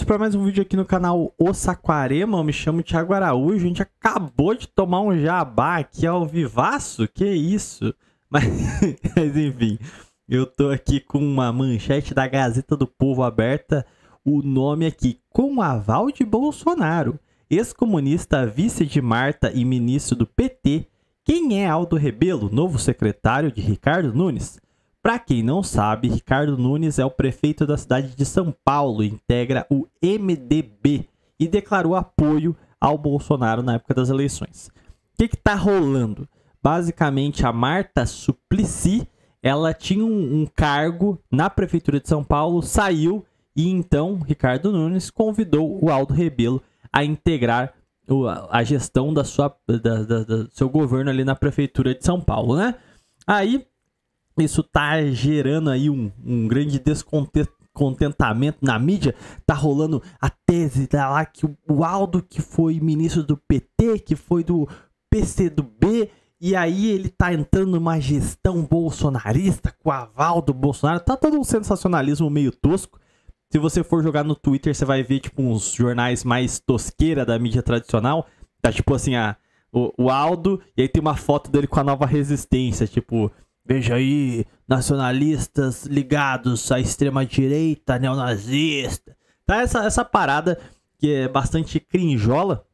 todos para mais um vídeo aqui no canal O Saquarema. Eu me chamo Thiago Araújo. A gente acabou de tomar um jabá aqui ao vivaço. Que isso? Mas enfim, eu tô aqui com uma manchete da Gazeta do Povo aberta. O nome aqui: com aval de Bolsonaro, ex-comunista, vice de Marta e ministro do PT. Quem é Aldo Rebelo, novo secretário de Ricardo Nunes? Para quem não sabe, Ricardo Nunes é o prefeito da cidade de São Paulo, integra o MDB e declarou apoio ao Bolsonaro na época das eleições. O que está rolando? Basicamente, a Marta Suplicy, ela tinha um cargo na prefeitura de São Paulo, saiu e então Ricardo Nunes convidou o Aldo Rebelo a integrar a gestão do seu governo ali na prefeitura de São Paulo, né? Aí isso tá gerando aí um grande descontentamento na mídia. Tá rolando a tese lá que o Aldo, que foi ministro do PT, que foi do PCdoB, e aí ele tá entrando numa gestão bolsonarista com o aval do Bolsonaro. Tá todo um sensacionalismo meio tosco. Se você for jogar no Twitter, você vai ver tipo uns jornais mais tosqueira da mídia tradicional. Tá tipo assim, o Aldo, e aí tem uma foto dele com a Nova Resistência, tipo: veja aí, nacionalistas ligados à extrema-direita, neonazista. Tá essa parada que é bastante crinjola,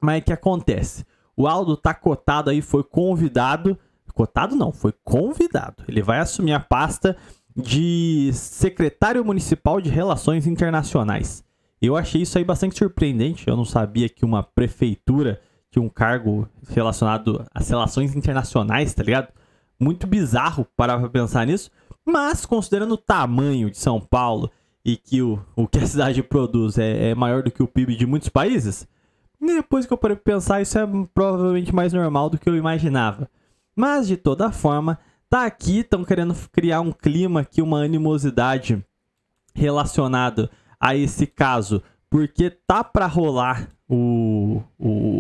mas o que acontece? O Aldo tá cotado aí, foi convidado. Cotado não, foi convidado. Ele vai assumir a pasta de secretário municipal de Relações Internacionais. Eu achei isso aí bastante surpreendente. Eu não sabia que uma prefeitura tinha um cargo relacionado às relações internacionais, tá ligado? Muito bizarro parar pra pensar nisso, mas considerando o tamanho de São Paulo e que o que a cidade produz é maior do que o PIB de muitos países, depois que eu parei pra pensar, isso é provavelmente mais normal do que eu imaginava. Mas de toda forma, tá aqui, estão querendo criar um clima aqui, uma animosidade relacionada a esse caso, porque tá pra rolar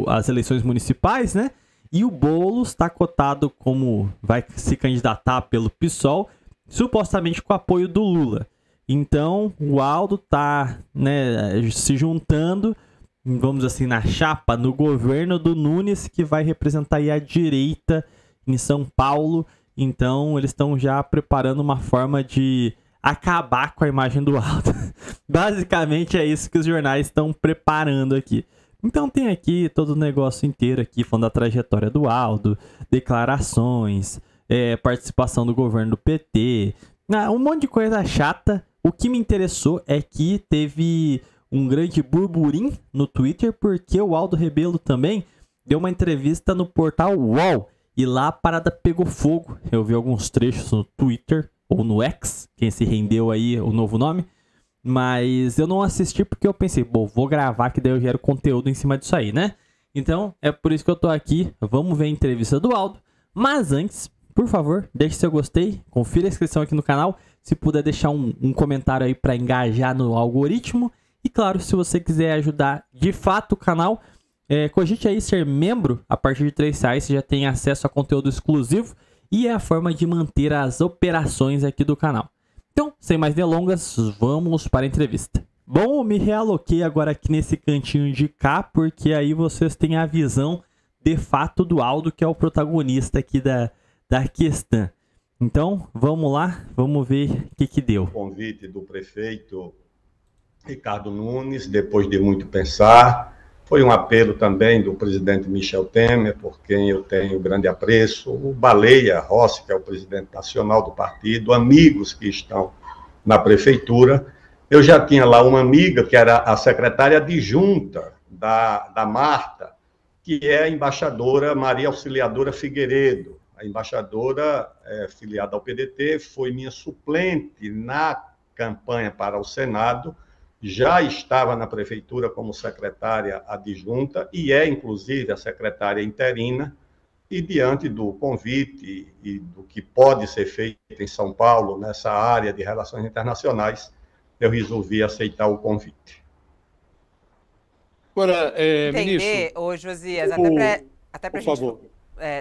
as eleições municipais, né? E o Boulos está cotado como vai se candidatar pelo PSOL, supostamente com apoio do Lula. Então, o Aldo tá, né, se juntando, vamos assim, na chapa, no governo do Nunes, que vai representar aí a direita em São Paulo. Então, eles estão já preparando uma forma de acabar com a imagem do Aldo. Basicamente, é isso que os jornais estão preparando aqui. Então tem aqui todo o negócio inteiro aqui, falando da trajetória do Aldo, declarações, participação do governo do PT, um monte de coisa chata. O que me interessou é que teve um grande burburinho no Twitter, porque o Aldo Rebelo também deu uma entrevista no portal UOL, e lá a parada pegou fogo. Eu vi alguns trechos no Twitter, ou no X, quem se rendeu aí o novo nome. Mas eu não assisti porque eu pensei, bom, vou gravar que daí eu gero conteúdo em cima disso aí, né? Então, é por isso que eu tô aqui. Vamos ver a entrevista do Aldo. Mas antes, por favor, deixe seu gostei, confira a inscrição aqui no canal. Se puder deixar um comentário aí para engajar no algoritmo. E claro, se você quiser ajudar de fato o canal, cogite aí ser membro. A partir de R$3 você já tem acesso a conteúdo exclusivo e é a forma de manter as operações aqui do canal. Então, sem mais delongas, vamos para a entrevista. Bom, eu me realoquei agora aqui nesse cantinho de cá, porque aí vocês têm a visão de fato do Aldo, que é o protagonista aqui da questão. Então, vamos lá, vamos ver o que deu. O convite do prefeito Ricardo Nunes, depois de muito pensar. Foi um apelo também do presidente Michel Temer, por quem eu tenho grande apreço, o Baleia Rossi, que é o presidente nacional do partido, amigos que estão na prefeitura. Eu já tinha lá uma amiga, que era a secretária adjunta da Marta, que é a embaixadora Maria Auxiliadora Figueiredo. A embaixadora, filiada ao PDT, foi minha suplente na campanha para o Senado, já estava na prefeitura como secretária adjunta e é, inclusive, a secretária interina, e diante do convite e do que pode ser feito em São Paulo, nessa área de relações internacionais, eu resolvi aceitar o convite. Agora, Entender, ministro... ô Josias, até para Por favor.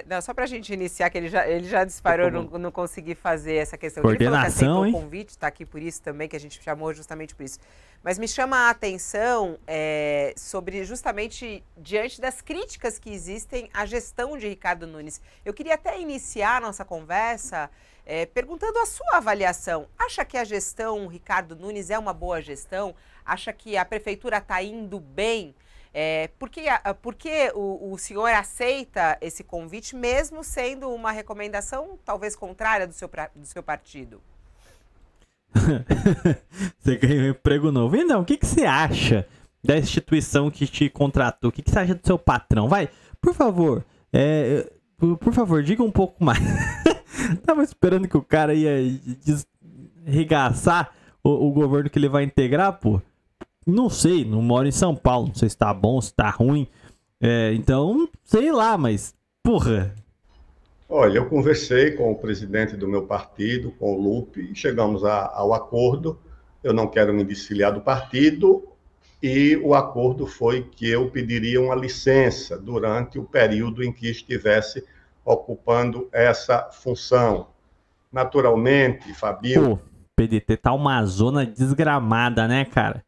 Não, só para a gente iniciar, que ele já disparou, não consegui fazer essa questão. Coordenação, ele falou que aceitou o convite, está aqui por isso também, que a gente chamou justamente por isso. Mas me chama a atenção sobre justamente diante das críticas que existem à gestão de Ricardo Nunes. Eu queria até iniciar a nossa conversa perguntando a sua avaliação. Acha que a gestão Ricardo Nunes é uma boa gestão? Acha que a prefeitura está indo bem? Por que o senhor aceita esse convite, mesmo sendo uma recomendação talvez contrária do seu partido? Você ganhou um emprego novo. Então, o que você acha da instituição que te contratou? O que você acha do seu patrão? Vai, por favor, diga um pouco mais. Tava esperando que o cara ia arregaçar o governo que ele vai integrar, pô. Não sei, não moro em São Paulo, não sei se tá bom, se tá ruim. Então, sei lá, mas, porra. Olha, eu conversei com o presidente do meu partido, com o Lupe, e chegamos ao acordo. Eu não quero me desfiliar do partido, e o acordo foi que eu pediria uma licença durante o período em que estivesse ocupando essa função. Naturalmente, Fabio... Pô, PDT tá uma zona desgramada, né, cara?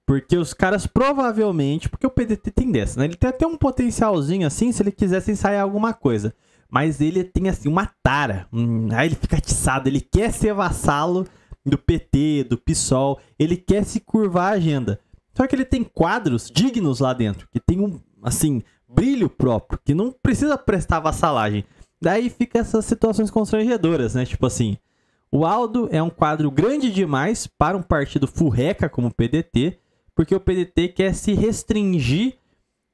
Porque os caras provavelmente... Porque o PDT tem dessa, né? Ele tem até um potencialzinho assim, se ele quisesse ensaiar alguma coisa. Mas ele tem, assim, uma tara. Aí ele fica atiçado. Ele quer ser vassalo do PT, do PSOL. Ele quer se curvar a agenda. Só que ele tem quadros dignos lá dentro. Que tem um, assim, brilho próprio. Que não precisa prestar vassalagem. Daí fica essas situações constrangedoras, né? Tipo assim... O Aldo é um quadro grande demais para um partido furreca como o PDT, porque o PDT quer se restringir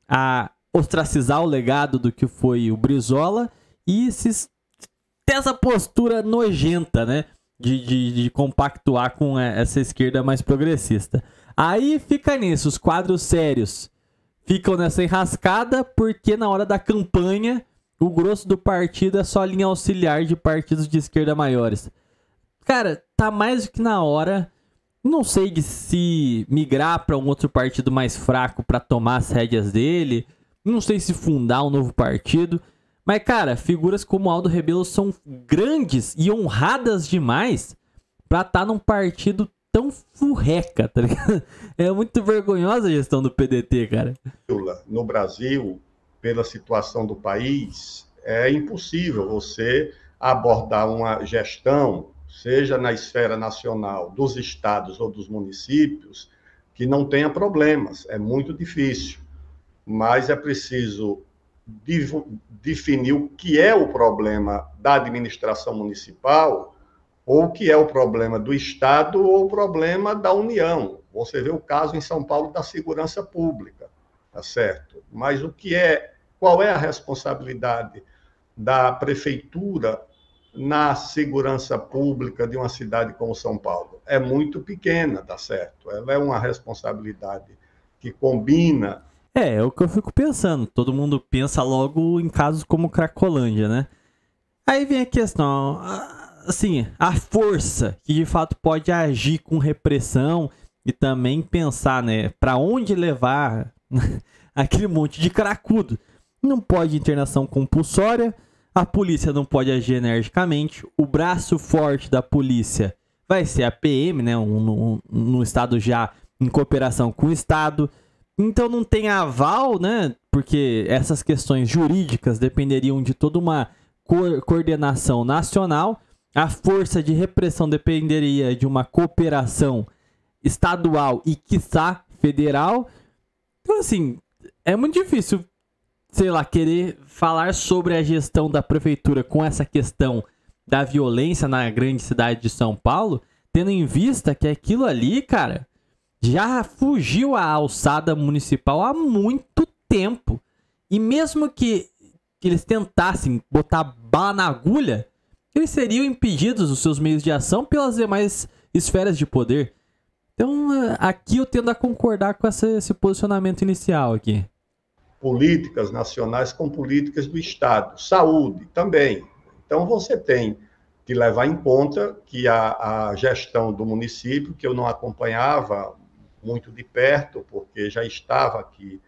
a ostracizar o legado do que foi o Brizola e ter essa postura nojenta, né? De compactuar com essa esquerda mais progressista. Aí fica nisso, os quadros sérios ficam nessa enrascada, porque na hora da campanha o grosso do partido é só linha auxiliar de partidos de esquerda maiores. Cara, tá mais do que na hora, não sei de se migrar para um outro partido mais fraco para tomar as rédeas dele, não sei se fundar um novo partido, mas cara, figuras como Aldo Rebelo são grandes e honradas demais para estar num partido tão furreca, tá ligado? É muito vergonhosa a gestão do PDT, cara. No Brasil, pela situação do país, é impossível você abordar uma gestão, seja na esfera nacional, dos estados ou dos municípios, que não tenha problemas. É muito difícil, mas é preciso definir o que é o problema da administração municipal, ou o que é o problema do estado, ou o problema da União. Você vê o caso em São Paulo da segurança pública, tá certo? Mas qual é a responsabilidade da prefeitura na segurança pública de uma cidade como São Paulo? É muito pequena, tá certo? Ela é uma responsabilidade que combina... É o que eu fico pensando. Todo mundo pensa logo em casos como Cracolândia, né? Aí vem a questão, assim, a força que de fato pode agir com repressão e também pensar, né, pra onde levar aquele monte de cracudo. Não pode internação compulsória, a polícia não pode agir energicamente, o braço forte da polícia vai ser a PM, né, no estado já em cooperação com o estado, então não tem aval, né, porque essas questões jurídicas dependeriam de toda uma coordenação nacional, a força de repressão dependeria de uma cooperação estadual e, quiçá, federal. Então, assim, é muito difícil, sei lá, querer falar sobre a gestão da prefeitura com essa questão da violência na grande cidade de São Paulo, tendo em vista que aquilo ali, cara, já fugiu à alçada municipal há muito tempo. E mesmo que eles tentassem botar bala na agulha, eles seriam impedidos dos seus meios de ação pelas demais esferas de poder. Então, aqui eu tendo a concordar com esse posicionamento inicial aqui. Políticas nacionais com políticas do Estado. Saúde também. Então, você tem que levar em conta que a gestão do município, que eu não acompanhava muito de perto, porque já estava aqui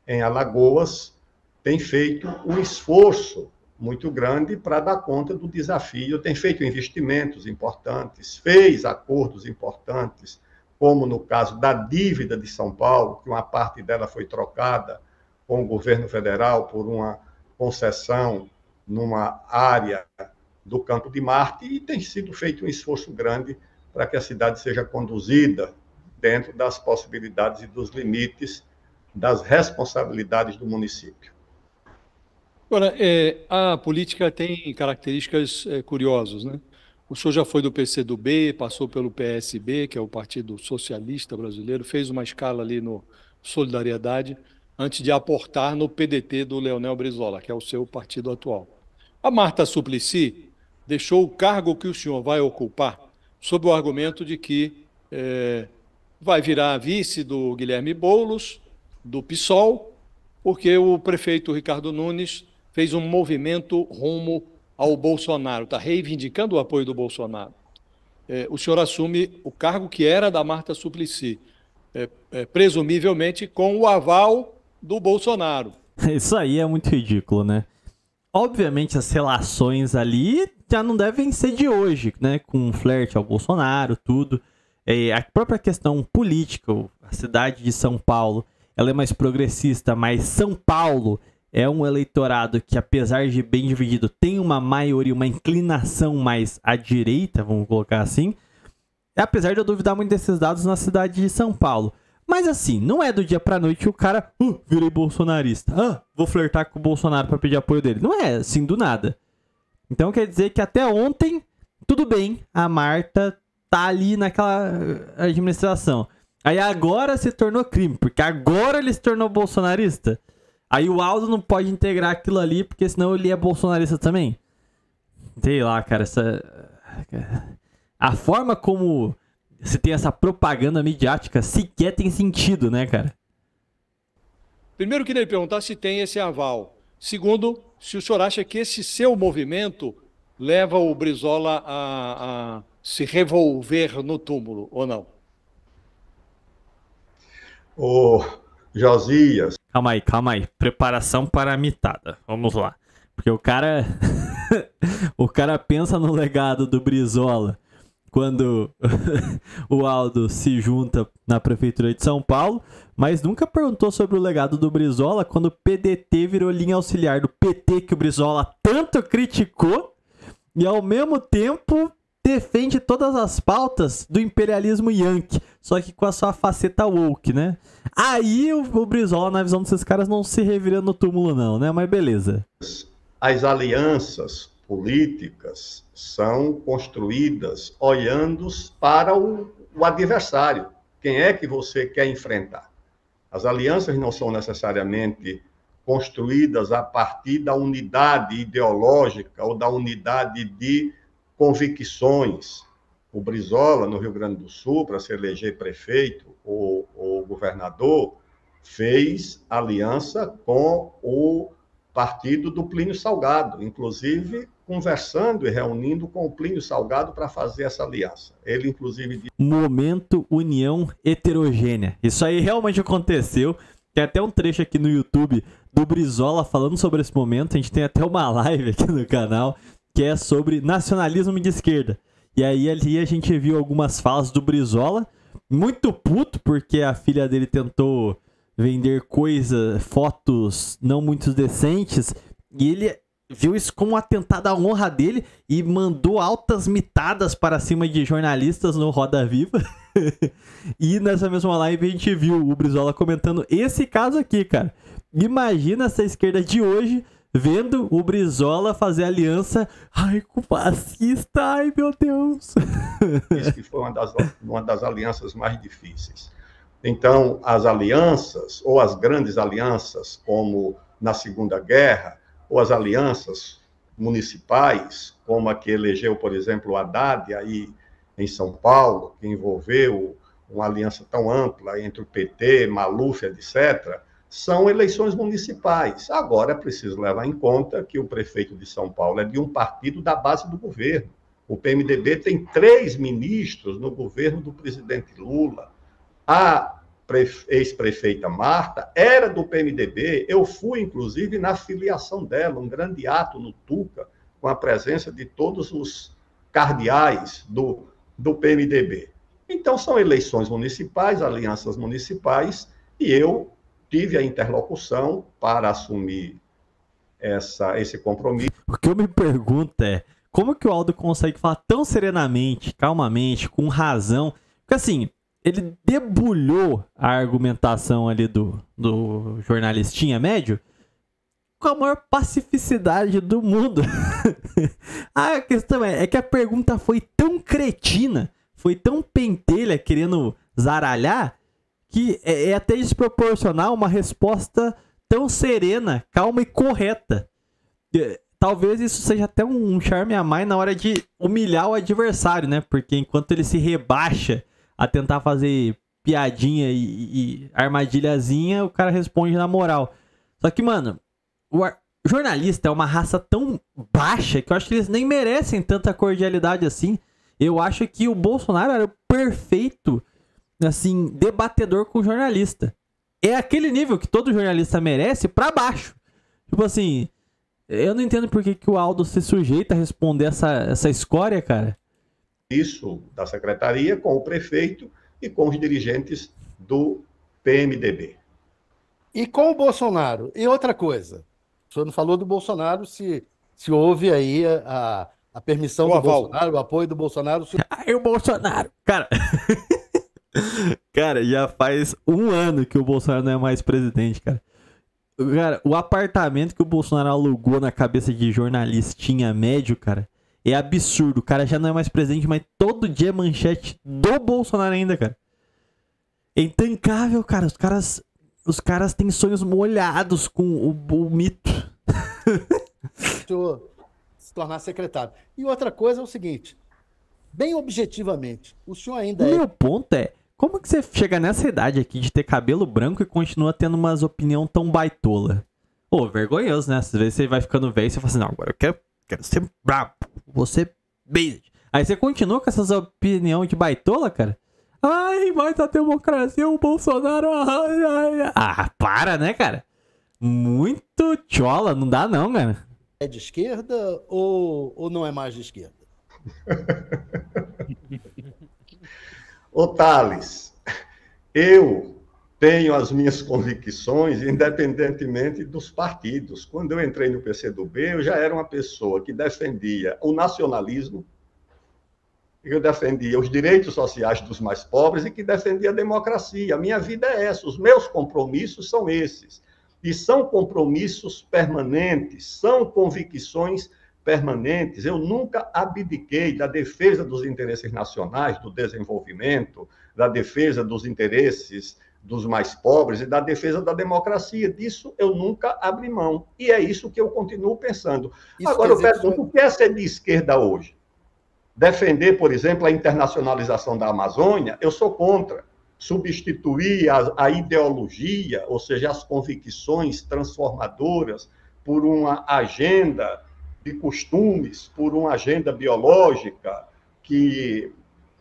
em Alagoas, tem feito um esforço muito grande para dar conta do desafio, tem feito investimentos importantes, fez acordos importantes, como no caso da dívida de São Paulo, que uma parte dela foi trocada com o governo federal por uma concessão numa área do Campo de Marte, e tem sido feito um esforço grande para que a cidade seja conduzida dentro das possibilidades e dos limites das responsabilidades do município. Agora, a política tem características curiosas, né? O senhor já foi do PCdoB, passou pelo PSB, que é o Partido Socialista Brasileiro, fez uma escala ali no Solidariedade, antes de aportar no PDT do Leonel Brizola, que é o seu partido atual. A Marta Suplicy deixou o cargo que o senhor vai ocupar sob o argumento de que vai virar vice do Guilherme Boulos, do PSOL, porque o prefeito Ricardo Nunes fez um movimento rumo ao Bolsonaro, está reivindicando o apoio do Bolsonaro. O senhor assume o cargo que era da Marta Suplicy, presumivelmente com o aval do Bolsonaro. Isso aí é muito ridículo, né? Obviamente as relações ali já não devem ser de hoje, né? Com um flerte ao Bolsonaro, tudo. A própria questão política, a cidade de São Paulo, ela é mais progressista, mas São Paulo é um eleitorado que, apesar de bem dividido, tem uma maioria, uma inclinação mais à direita, vamos colocar assim. Apesar de eu duvidar muito desses dados na cidade de São Paulo. Mas assim, não é do dia pra noite o cara, virei bolsonarista, vou flertar com o Bolsonaro pra pedir apoio dele. Não é assim do nada. Então quer dizer que até ontem, tudo bem, a Marta tá ali naquela administração. Aí agora se tornou crime, porque agora ele se tornou bolsonarista. Aí o Aldo não pode integrar aquilo ali, porque senão ele é bolsonarista também. Sei lá, cara, a forma como se tem essa propaganda midiática sequer tem sentido, né, cara? Primeiro, eu queria lhe perguntar se tem esse aval. Segundo, se o senhor acha que esse seu movimento leva o Brizola a se revolver no túmulo, ou não? Ô, Josias. Calma aí. Preparação para a mitada. Vamos lá. Porque o cara... o cara pensa no legado do Brizola quando o Aldo se junta na Prefeitura de São Paulo, mas nunca perguntou sobre o legado do Brizola quando o PDT virou linha auxiliar do PT, que o Brizola tanto criticou, e ao mesmo tempo defende todas as pautas do imperialismo yankee, só que com a sua faceta woke, né? Aí o Brizola, na visão desses caras, não se revira no túmulo não, né? Mas beleza. As alianças políticas são construídas olhando para o adversário. Quem é que você quer enfrentar? As alianças não são necessariamente construídas a partir da unidade ideológica ou da unidade de convicções. O Brizola, no Rio Grande do Sul, para se eleger prefeito ou governador, fez aliança com o partido do Plínio Salgado, inclusive conversando e reunindo com o Plínio Salgado para fazer essa aliança. Ele, inclusive... Momento união heterogênea. Isso aí realmente aconteceu. Tem até um trecho aqui no YouTube do Brizola falando sobre esse momento. A gente tem até uma live aqui no canal que é sobre nacionalismo de esquerda. E aí ali a gente viu algumas falas do Brizola, muito puto porque a filha dele tentou vender fotos não muito decentes, e ele viu isso como um atentado à honra dele e mandou altas mitadas para cima de jornalistas no Roda Viva. E nessa mesma live a gente viu o Brizola comentando esse caso aqui, cara. Imagina essa esquerda de hoje vendo o Brizola fazer aliança, com fascista, ai meu Deus. Isso que foi uma das alianças mais difíceis. Então, as alianças, ou as grandes alianças, como na Segunda Guerra, ou as alianças municipais, como a que elegeu, por exemplo, o Haddad aí em São Paulo, que envolveu uma aliança tão ampla entre o PT, Maluf, etc., são eleições municipais. Agora, é preciso levar em conta que o prefeito de São Paulo é de um partido da base do governo. O PMDB tem 3 ministros no governo do presidente Lula. A ex-prefeita Marta, era do PMDB. Eu fui, inclusive, na filiação dela, um grande ato no Tuca, com a presença de todos os cardeais do PMDB. Então, são eleições municipais, alianças municipais, e eu tive a interlocução para assumir esse compromisso. O que eu me pergunto é, como que o Aldo consegue falar tão serenamente, calmamente, com razão? Porque assim, ele debulhou a argumentação ali do jornalistinha médio com a maior pacificidade do mundo. A questão é que a pergunta foi tão cretina, foi tão pentelha, querendo zaralhar, que é até desproporcional uma resposta tão serena, calma e correta. Talvez isso seja até um charme a mais na hora de humilhar o adversário, né? Porque enquanto ele se rebaixa a tentar fazer piadinha e armadilhazinha, o cara responde na moral. Só que, mano, o jornalista é uma raça tão baixa que eu acho que eles nem merecem tanta cordialidade assim. Eu acho que o Bolsonaro era o perfeito, assim, debatedor com jornalista. É aquele nível que todo jornalista merece pra baixo. Tipo assim, eu não entendo por que o Aldo se sujeita a responder essa escória, cara. Isso da secretaria com o prefeito e com os dirigentes do PMDB. E com o Bolsonaro. E outra coisa, o senhor não falou do Bolsonaro, se houve aí a permissão do Bolsonaro, o apoio do Bolsonaro. Ai, o Bolsonaro! Cara, cara, já faz 1 ano que o Bolsonaro não é mais presidente, cara. Cara, o apartamento que o Bolsonaro alugou na cabeça de jornalistinha médio, cara, é absurdo. O cara já não é mais presidente, mas todo dia é manchete do Bolsonaro ainda, cara. É intancável, cara. Os caras têm sonhos molhados com o mito. Se tornar secretário. E outra coisa é o seguinte, bem objetivamente, o senhor ainda O meu ponto é, como que você chega nessa idade aqui de ter cabelo branco e continua tendo umas opinião tão baitola? Pô, vergonhoso, né? Às vezes você vai ficando velho e você fala assim, não, agora eu quero ser brabo, vou ser bem. Aí você continua com essas opiniões de baitola, cara? Ai, mas a democracia, o Bolsonaro... Ah, para, né, cara? Muito chola, não dá não, cara. É de esquerda ou não é mais de esquerda? Ô, Thales, eu tenho as minhas convicções independentemente dos partidos. Quando eu entrei no PCdoB, eu já era uma pessoa que defendia o nacionalismo, eu defendia os direitos sociais dos mais pobres e que defendia a democracia. A minha vida é essa, os meus compromissos são esses. E são compromissos permanentes, são convicções permanentes. Eu nunca abdiquei da defesa dos interesses nacionais, do desenvolvimento, da defesa dos interesses dos mais pobres e da defesa da democracia. Disso eu nunca abri mão. E é isso que eu continuo pensando. Agora, eu pergunto, o que é ser de esquerda hoje? Defender, por exemplo, a internacionalização da Amazônia, eu sou contra. Substituir a ideologia, ou seja, as convicções transformadoras, por uma agenda de costumes, por uma agenda biológica que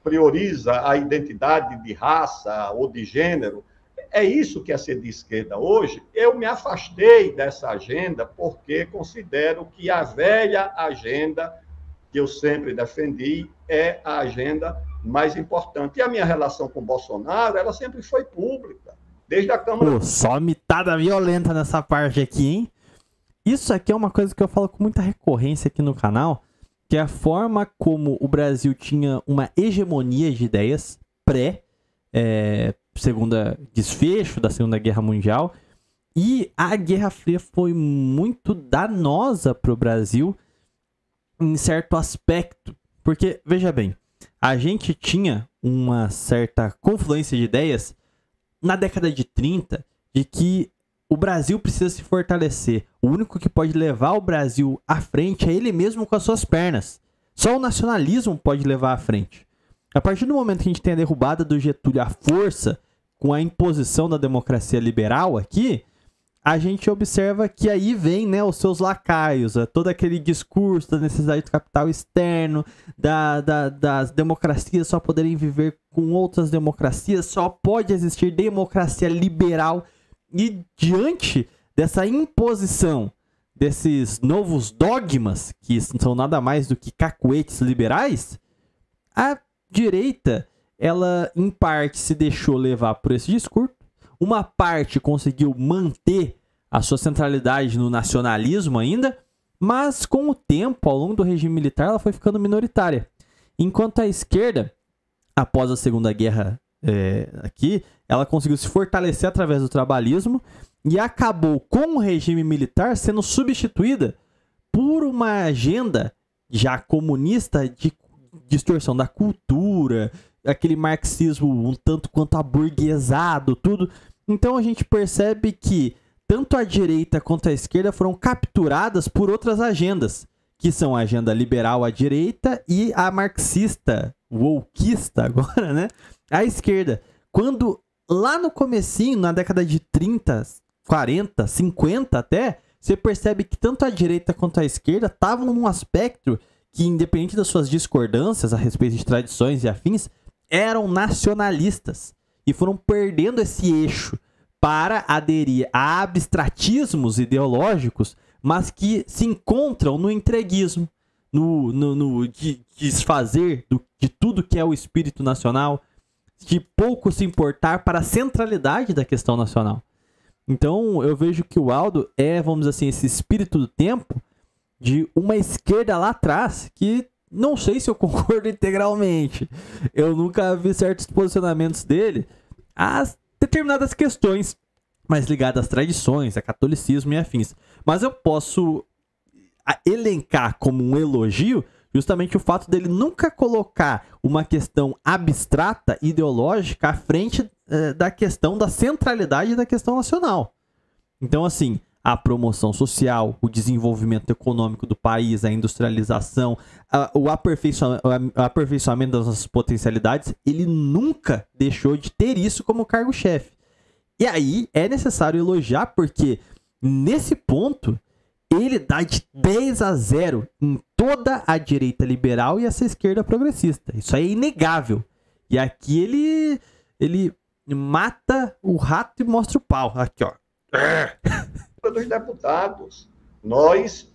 prioriza a identidade de raça ou de gênero. É isso que é ser de esquerda hoje. Eu me afastei dessa agenda porque considero que a velha agenda que eu sempre defendi é a agenda mais importante. E a minha relação com o Bolsonaro, ela sempre foi pública, desde a Câmara... Pô, só mitada violenta nessa parte aqui, hein? Isso aqui é uma coisa que eu falo com muita recorrência aqui no canal, que é a forma como o Brasil tinha uma hegemonia de ideias pré-segunda desfecho da Segunda Guerra Mundial, e a Guerra Fria foi muito danosa para o Brasil em certo aspecto, porque, veja bem, a gente tinha uma certa confluência de ideias na década de 30 de que o Brasil precisa se fortalecer. O único que pode levar o Brasil à frente é ele mesmo com as suas pernas. Só o nacionalismo pode levar à frente. A partir do momento que a gente tem a derrubada do Getúlio à força, com a imposição da democracia liberal aqui, a gente observa que aí vem, né, os seus lacaios, todo aquele discurso da necessidade do capital externo, das democracias só poderem viver com outras democracias, só pode existir democracia liberal. E diante dessa imposição desses novos dogmas, que são nada mais do que cacuetes liberais, a direita, ela em parte se deixou levar por esse discurso, uma parte conseguiu manter a sua centralidade no nacionalismo ainda, mas com o tempo, ao longo do regime militar, ela foi ficando minoritária. Enquanto a esquerda, após a Segunda Guerra aqui, ela conseguiu se fortalecer através do trabalhismo e acabou com o regime militar sendo substituída por uma agenda já comunista de distorção da cultura, aquele marxismo um tanto quanto aburguesado, tudo. Então a gente percebe que tanto a direita quanto a esquerda foram capturadas por outras agendas, que são a agenda liberal à direita e a marxista, wokeista agora, né? À esquerda. Quando lá no comecinho, na década de 30, 40, 50 até, você percebe que tanto a direita quanto a esquerda estavam num aspecto que, independente das suas discordâncias a respeito de tradições e afins, eram nacionalistas e foram perdendo esse eixo para aderir a abstratismos ideológicos, mas que se encontram no entreguismo, no desfazer de tudo que é o espírito nacional, de pouco se importar para a centralidade da questão nacional. Então eu vejo que o Aldo é, vamos dizer assim, esse espírito do tempo de uma esquerda lá atrás que não sei se eu concordo integralmente. Eu nunca vi certos posicionamentos dele a determinadas questões mais ligadas às tradições, a catolicismo e afins. Mas eu posso elencar como um elogio justamente o fato dele nunca colocar uma questão abstrata, ideológica, à frente da questão da centralidade da questão nacional. Então, assim, a promoção social, o desenvolvimento econômico do país, a industrialização, o aperfeiçoamento das nossas potencialidades, ele nunca deixou de ter isso como cargo-chefe. E aí é necessário elogiar porque, nesse ponto, ele dá de 10-0 em toda a direita liberal e essa esquerda progressista. Isso aí é inegável. E aqui ele mata o rato e mostra o pau. Aqui, ó. Dos deputados, nós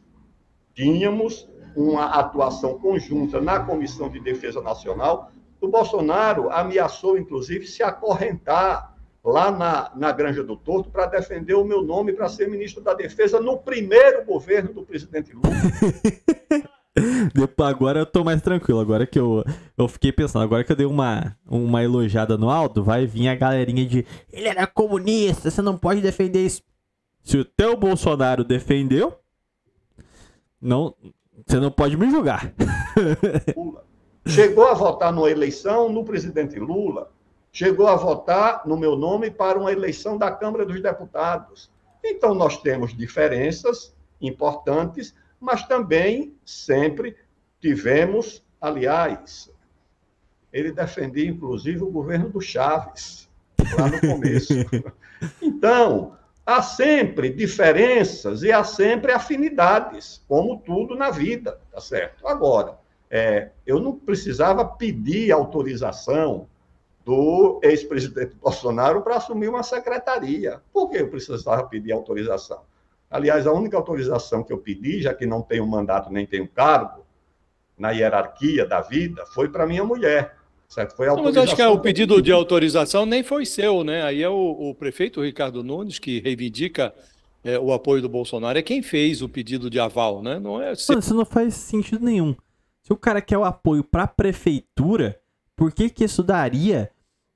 tínhamos uma atuação conjunta na Comissão de Defesa Nacional. O Bolsonaro ameaçou, inclusive, se acorrentar lá na Granja do Torto para defender o meu nome para ser ministro da Defesa no primeiro governo do presidente Lula. Agora eu tô mais tranquilo. Agora que eu fiquei pensando, agora que eu dei uma elogiada no Aldo, vai vir a galerinha de ele era comunista, você não pode defender isso. Se o teu Bolsonaro defendeu, não, você não pode me julgar. Lula chegou a votar numa eleição no presidente Lula, chegou a votar no meu nome para uma eleição da Câmara dos Deputados. Então, nós temos diferenças importantes, mas também sempre tivemos, aliás, ele defendia, inclusive, o governo do Chaves, lá no começo. Então, há sempre diferenças e há sempre afinidades, como tudo na vida, tá certo? Agora, eu não precisava pedir autorização do ex-presidente Bolsonaro para assumir uma secretaria. Por que eu precisava pedir autorização? Aliás, a única autorização que eu pedi, já que não tenho mandato nem tenho cargo na hierarquia da vida, foi para minha mulher. Certo? Foi a autorização. Mas acho que o pedido de autorização nem foi seu, né? Aí é o prefeito Ricardo Nunes, que reivindica o apoio do Bolsonaro, é quem fez o pedido de aval, né? Não é seu. Isso não faz sentido nenhum. Se o cara quer o apoio para a prefeitura, por que isso daria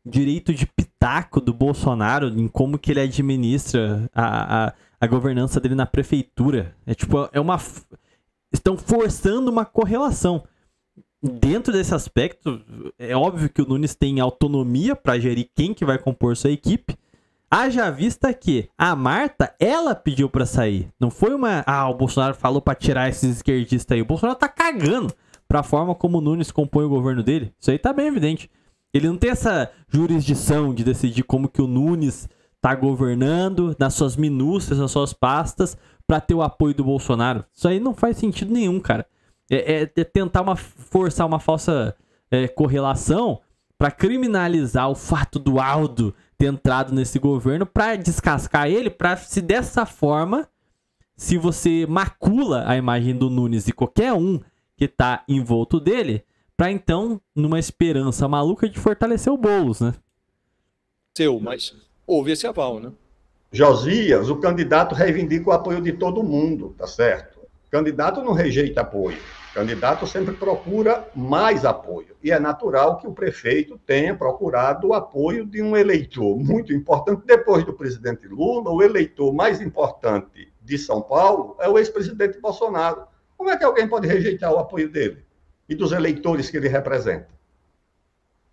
direito de pitaco do Bolsonaro em como que ele administra a governança dele na prefeitura? Estão forçando uma correlação. Dentro desse aspecto, é óbvio que o Nunes tem autonomia para gerir quem que vai compor sua equipe. Haja vista que a Marta, ela pediu para sair. Não foi o Bolsonaro falou para tirar esses esquerdistas aí. O Bolsonaro tá cagando para a forma como o Nunes compõe o governo dele. Isso aí tá bem evidente. Ele não tem essa jurisdição de decidir como que o Nunes tá governando, nas suas minúcias, nas suas pastas, pra ter o apoio do Bolsonaro. Isso aí não faz sentido nenhum, cara. É tentar forçar uma falsa correlação pra criminalizar o fato do Aldo ter entrado nesse governo, pra descascar ele, pra se dessa forma, se você macula a imagem do Nunes e qualquer um que tá envolto dele, pra então, numa esperança maluca de fortalecer o Boulos, né? Mas houve esse aval, né? Josias, o candidato reivindica o apoio de todo mundo, tá certo? O candidato não rejeita apoio. O candidato sempre procura mais apoio. E é natural que o prefeito tenha procurado o apoio de um eleitor muito importante. Depois do presidente Lula, o eleitor mais importante de São Paulo é o ex-presidente Bolsonaro. Como é que alguém pode rejeitar o apoio dele e dos eleitores que ele representa?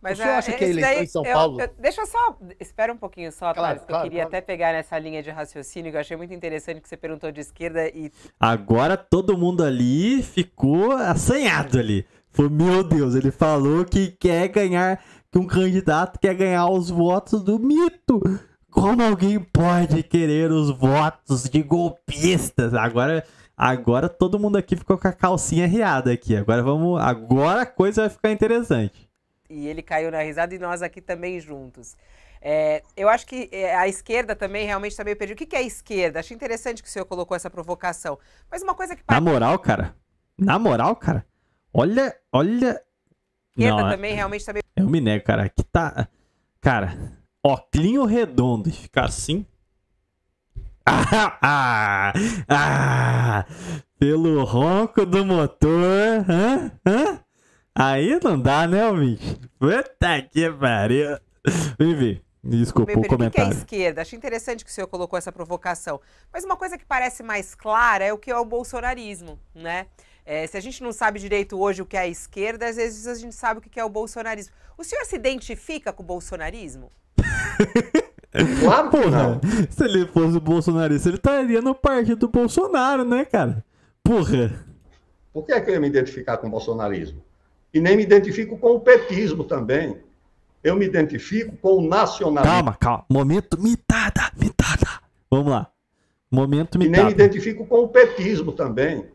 Mas o senhor acha que a eleição em São Paulo... Deixa eu só... Espera um pouquinho só, Claro, Thales, que eu queria até pegar nessa linha de raciocínio, que eu achei muito interessante que você perguntou de esquerda e... Agora todo mundo ali ficou assanhado ali. Falou, meu Deus, ele falou que quer ganhar, que um candidato quer ganhar os votos do mito. Como alguém pode querer os votos de golpistas? Agora todo mundo aqui ficou com a calcinha riada aqui. Agora a coisa vai ficar interessante. E ele caiu na risada e nós aqui também juntos. Eu acho que a esquerda também realmente está meio perdida. O que é a esquerda? Achei interessante que o senhor colocou essa provocação. Mas uma coisa que... Na moral, cara, olha... A esquerda também realmente está meio... Eu me nego, cara. Aqui tá... Cara, óculinho redondo e ficar assim... Pelo ronco do motor... Aí não dá, né, bicho? Puta que pariu. Enfim, desculpa o comentário. O que é a esquerda? Achei interessante que o senhor colocou essa provocação. Mas uma coisa que parece mais clara é o que é o bolsonarismo, né? Se a gente não sabe direito hoje o que é a esquerda, às vezes a gente sabe o que é o bolsonarismo. O senhor se identifica com o bolsonarismo? Claro que não. Se ele fosse bolsonarista, ele estaria no partido do Bolsonaro, né, cara? Porra. Por que é que eu ia me identificar com o bolsonarismo? E nem me identifico com o petismo também. Eu me identifico com o nacionalismo. Calma. Momento mitada. Vamos lá. Momento mitada. E nem me identifico com o petismo também.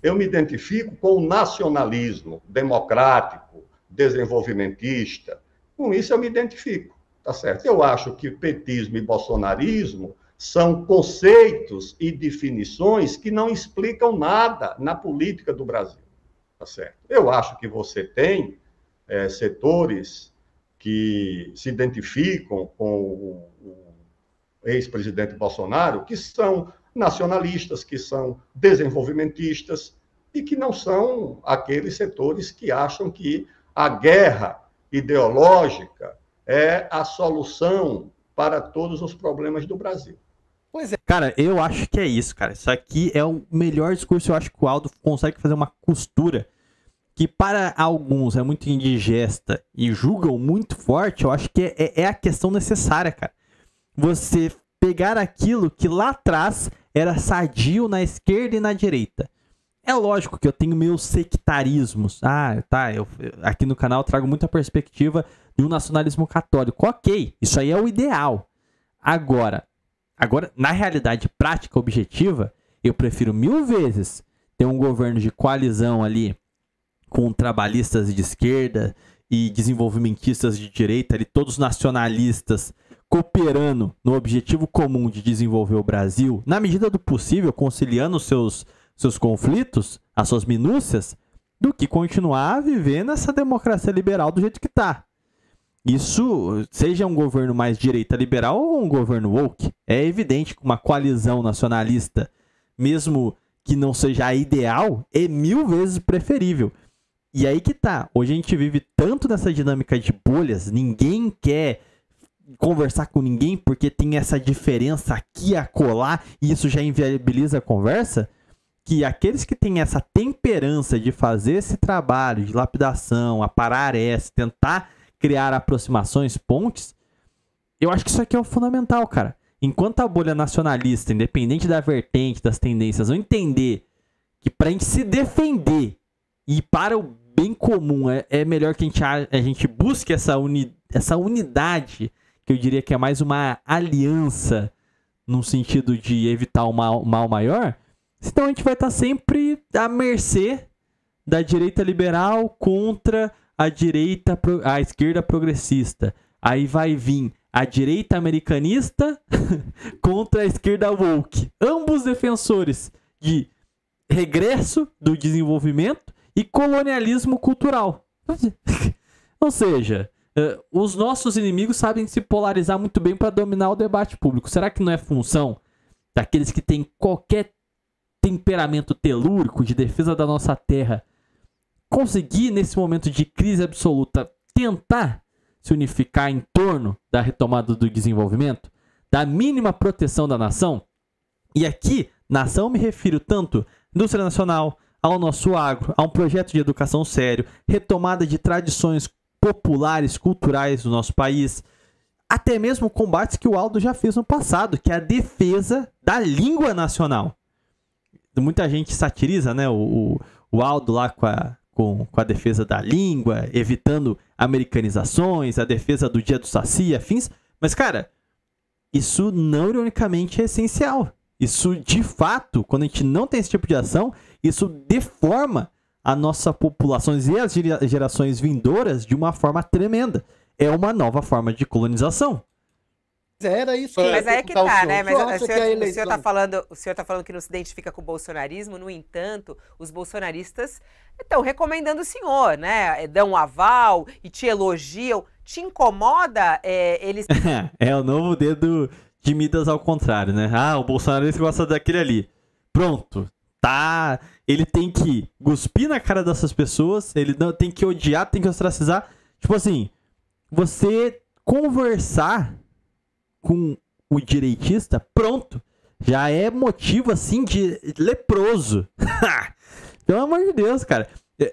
Eu me identifico com o nacionalismo democrático, desenvolvimentista. Com isso eu me identifico, tá certo? Eu acho que petismo e bolsonarismo são conceitos e definições que não explicam nada na política do Brasil. Tá certo? Eu acho que você tem setores que se identificam com o ex-presidente Bolsonaro, que são nacionalistas, que são desenvolvimentistas e que não são aqueles setores que acham que a guerra ideológica é a solução para todos os problemas do Brasil. Pois é. Cara, eu acho que é isso, cara. Isso aqui é o melhor discurso. Eu acho que o Aldo consegue fazer uma costura que para alguns é muito indigesta e julgam muito forte. Eu acho que é a questão necessária, cara. Você pegar aquilo que lá atrás era sadio na esquerda e na direita. É lógico que eu tenho meus sectarismos. Eu aqui no canal trago muita perspectiva de um nacionalismo católico. Ok, isso aí é o ideal. Agora, na realidade prática objetiva, eu prefiro 1000 vezes ter um governo de coalizão ali com trabalhistas de esquerda e desenvolvimentistas de direita, ali, todos nacionalistas cooperando no objetivo comum de desenvolver o Brasil, na medida do possível, conciliando os seus conflitos, as suas minúcias, do que continuar a viver nessa democracia liberal do jeito que está. Isso, seja um governo mais direita liberal ou um governo woke, é evidente que uma coalizão nacionalista, mesmo que não seja a ideal, é 1000 vezes preferível. E aí que tá, hoje a gente vive tanto nessa dinâmica de bolhas, ninguém quer conversar com ninguém porque tem essa diferença aqui a colar e isso já inviabiliza a conversa, que aqueles que têm essa temperança de fazer esse trabalho de lapidação, aparar essa, tentar criar aproximações, pontes, eu acho que isso aqui é o fundamental, cara. Enquanto a bolha nacionalista, independente da vertente, das tendências, não entender que pra gente se defender e para o bem comum é melhor que a gente busque essa unidade que eu diria que é mais uma aliança no sentido de evitar o mal maior, senão a gente vai estar sempre à mercê da direita liberal contra a esquerda progressista. Aí vai vir a direita americanista contra a esquerda woke. Ambos defensores de regresso do desenvolvimento e colonialismo cultural. Ou seja, os nossos inimigos sabem se polarizar muito bem para dominar o debate público. Será que não é função daqueles que têm qualquer temperamento telúrico de defesa da nossa terra conseguir, nesse momento de crise absoluta, tentar se unificar em torno da retomada do desenvolvimento, da mínima proteção da nação? E aqui, nação, me refiro tanto à indústria nacional, ao nosso agro, a um projeto de educação sério, retomada de tradições populares, culturais do nosso país, até mesmo combates que o Aldo já fez no passado, que é a defesa da língua nacional. Muita gente satiriza, né, o Aldo lá com a defesa da língua, evitando americanizações, a defesa do dia do Saci e afins. Mas, cara, isso não ironicamente é essencial. Isso, de fato, quando a gente não tem esse tipo de ação, isso deforma a nossa população e as gerações vindouras de uma forma tremenda. É uma nova forma de colonização. Era isso. Mas aí é que tá, né? Mas o senhor tá falando que não se identifica com o bolsonarismo. No entanto, os bolsonaristas estão recomendando o senhor, né? Dão um aval e te elogiam. Te incomoda eles... É o novo dedo de Midas ao contrário, né? Ah, o bolsonarista gosta daquele ali. Pronto. Tá. Ele tem que cuspir na cara dessas pessoas. Ele não tem que odiar, tem que ostracizar. Tipo assim, você conversar com o direitista, pronto. Já é motivo, assim, de leproso. Pelo amor de Deus, cara.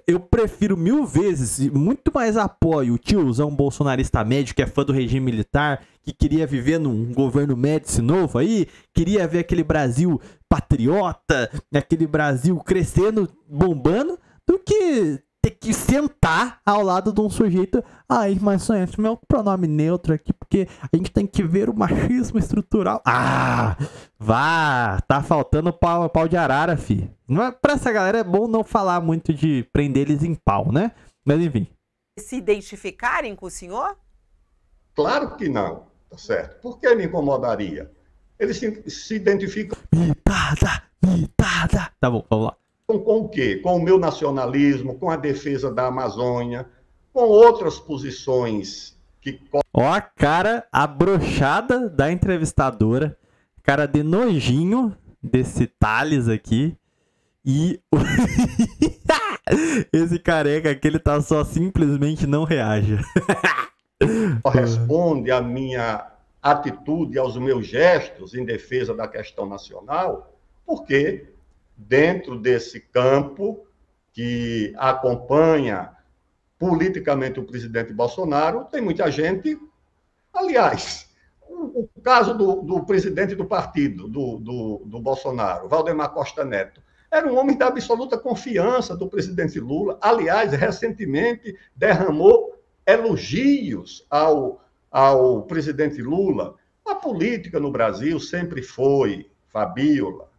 Eu prefiro 1000 vezes, muito mais apoio o tiozão bolsonarista médio, que é fã do regime militar, que queria viver num governo Médici novo aí, queria ver aquele Brasil patriota, aquele Brasil crescendo, bombando, do que ter que sentar ao lado de um sujeito. Ai, mas gente, meu pronome neutro aqui, porque a gente tem que ver o machismo estrutural. Ah, vá, tá faltando pau de arara, fi. Pra essa galera é bom não falar muito de prender eles em pau, né? Mas enfim. Se identificarem com o senhor? Claro que não, tá certo. Por que me incomodaria? Eles se identificam... Mitada. Tá bom, vamos lá. Com o quê? Com o meu nacionalismo, com a defesa da Amazônia, com outras posições que... Ó a cara abrochada da entrevistadora, cara de nojinho desse Thales aqui, e esse careca aqui, ele tá só simplesmente não reage. Corresponde à minha atitude, aos meus gestos em defesa da questão nacional, porque dentro desse campo que acompanha politicamente o presidente Bolsonaro, tem muita gente... Aliás, o caso do presidente do partido, do Bolsonaro, Valdemar Costa Neto, era um homem da absoluta confiança do presidente Lula. Aliás, recentemente derramou elogios ao presidente Lula. A política no Brasil sempre foi, Fabíola,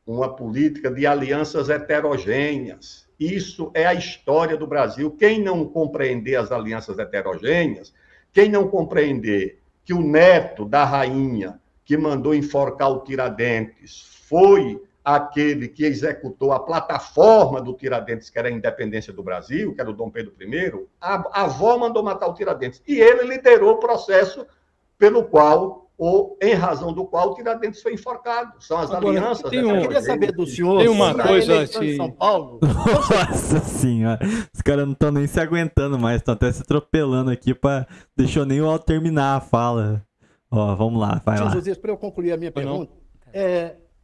uma política de alianças heterogêneas. Isso é a história do Brasil. Quem não compreender as alianças heterogêneas, quem não compreender que o neto da rainha que mandou enforcar o Tiradentes foi aquele que executou a plataforma do Tiradentes, que era a independência do Brasil, que era o Dom Pedro I, a avó mandou matar o Tiradentes. E ele liderou o processo pelo qual, ou em razão do qual, o Tiradentes foi enforcado. São as alianças. Eu queria saber do senhor, tem uma coisa em São Paulo... Nossa senhora, os caras não estão nem se aguentando mais, estão até se atropelando aqui, deixou nem o Aldo terminar a fala. Ó, vamos lá, vai lá. José, para eu concluir a minha pergunta,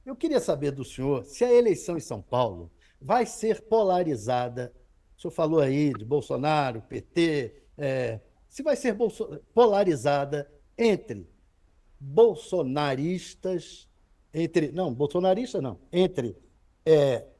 eu queria saber do senhor se a eleição em São Paulo vai ser polarizada. O senhor falou aí de Bolsonaro, PT, se vai ser polarizada entre bolsonaristas, entre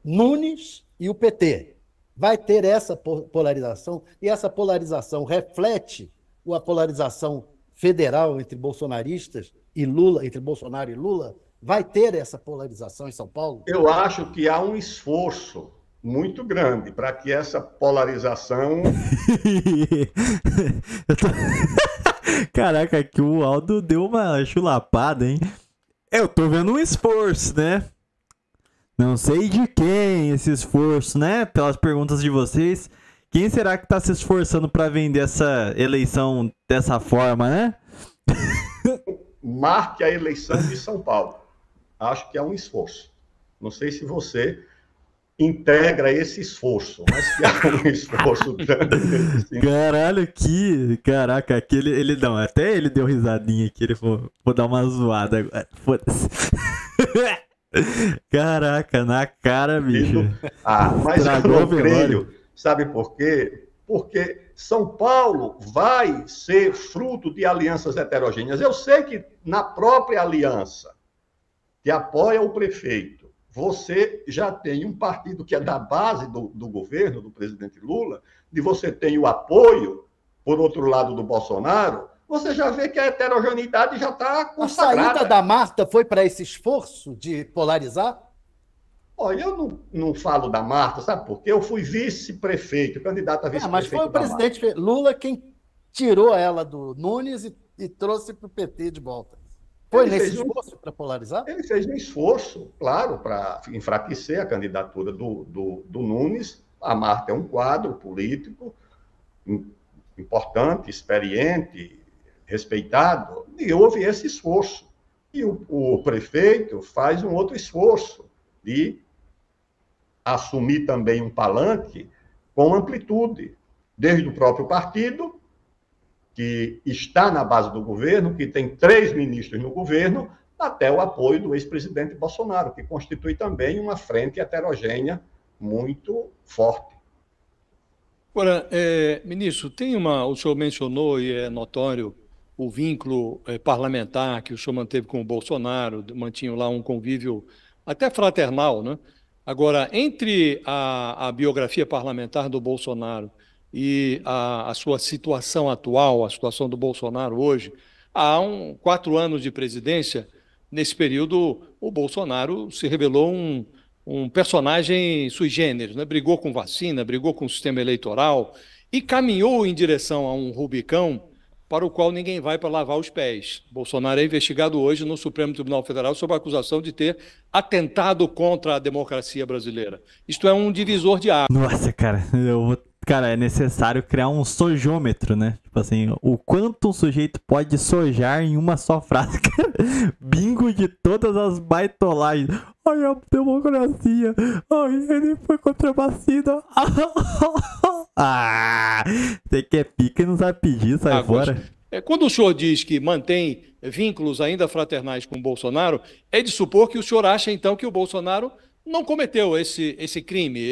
Nunes e o PT. Vai ter essa polarização, e essa polarização reflete a polarização federal entre bolsonaristas e Lula, entre Bolsonaro e Lula, vai ter essa polarização em São Paulo? Eu acho que há um esforço muito grande para que essa polarização... Caraca, aqui o Aldo deu uma chulapada, hein? Eu tô vendo um esforço, né? Não sei de quem esse esforço, né? Pelas perguntas de vocês. Quem será que tá se esforçando para vender essa eleição dessa forma, né? Marque a eleição de São Paulo. Acho que há um esforço. Não sei se você integra esse esforço, mas que há um esforço grande. Caralho, caraca, aqui ele não, até ele deu risadinha aqui, ele falou, vou dar uma zoada agora, foda-se. Caraca, na cara, bicho. Mas eu não creio, sabe por quê? Porque São Paulo vai ser fruto de alianças heterogêneas. Eu sei que na própria aliança que apoia o prefeito, você já tem um partido que é da base do governo, do presidente Lula, e você tem o apoio, por outro lado, do Bolsonaro, você já vê que a heterogeneidade já está consagrada. A saída da Marta foi para esse esforço de polarizar? Olha, eu não falo da Marta, sabe por quê? Eu fui vice-prefeito, candidato a vice-prefeito. Mas foi o presidente Lula quem tirou ela do Nunes e trouxe para o PT de volta. Foi nesse esforço para polarizar? Ele fez um esforço, claro, para enfraquecer a candidatura do Nunes. A Marta é um quadro político importante, experiente, respeitado, e houve esse esforço. E o prefeito faz um outro esforço de assumir também um palanque com amplitude, desde o próprio partido, que está na base do governo, que tem 3 ministros no governo, até o apoio do ex-presidente Bolsonaro, que constitui também uma frente heterogênea muito forte. Agora, ministro, o senhor mencionou, e é notório, o vínculo parlamentar que o senhor manteve com o Bolsonaro, mantinha lá um convívio até fraternal, né? Agora, entre a biografia parlamentar do Bolsonaro e a sua situação atual, a situação do Bolsonaro hoje, há 4 anos de presidência. Nesse período, o Bolsonaro se revelou um personagem sui generis, né? Brigou com vacina, brigou com o sistema eleitoral e caminhou em direção a um Rubicão para o qual ninguém vai para lavar os pés. Bolsonaro é investigado hoje no Supremo Tribunal Federal sob a acusação de ter atentado contra a democracia brasileira. Isto é um divisor de águas. Nossa, cara, Cara, é necessário criar um sojômetro, né? Tipo assim, o quanto um sujeito pode sojar em uma só frase. Bingo de todas as baitolagens. Ai, a democracia. Ai, ele foi contra a vacina. Você quer pica e não sabe pedir, sai fora. Quando o senhor diz que mantém vínculos ainda fraternais com o Bolsonaro, é de supor que o senhor acha, então, que o Bolsonaro não cometeu esse crime,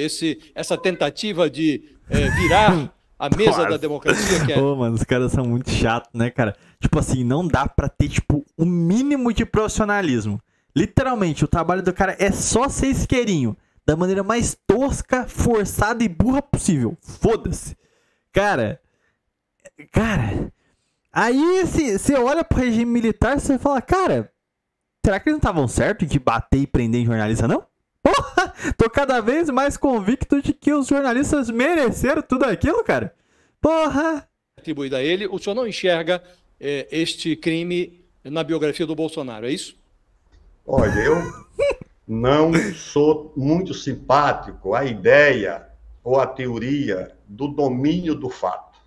essa tentativa de virar a mesa da democracia que é... Mano, os caras são muito chatos, né, cara? Tipo assim, não dá pra ter, tipo, um mínimo de profissionalismo. Literalmente, o trabalho do cara é só ser isqueirinho, da maneira mais tosca, forçada e burra possível. Foda-se. Cara... Aí, você olha pro regime militar e você fala, cara, será que eles não estavam certos de bater e prender em jornalista, não? Porra, tô cada vez mais convicto de que os jornalistas mereceram tudo aquilo, cara. Porra. Atribuído a ele, o senhor não enxerga este crime na biografia do Bolsonaro, é isso? Olha, eu não sou muito simpático à ideia ou à teoria do domínio do fato.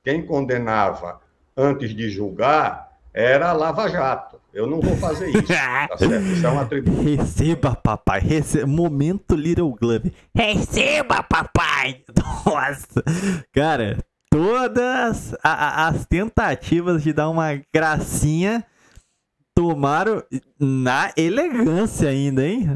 Quem condenava antes de julgar era a Lava Jato. Eu não vou fazer isso, tá certo? Isso é um atributo. Receba, papai. Momento Little Glove. Receba, papai. Nossa. Cara, todas as tentativas de dar uma gracinha tomaram na elegância ainda, hein?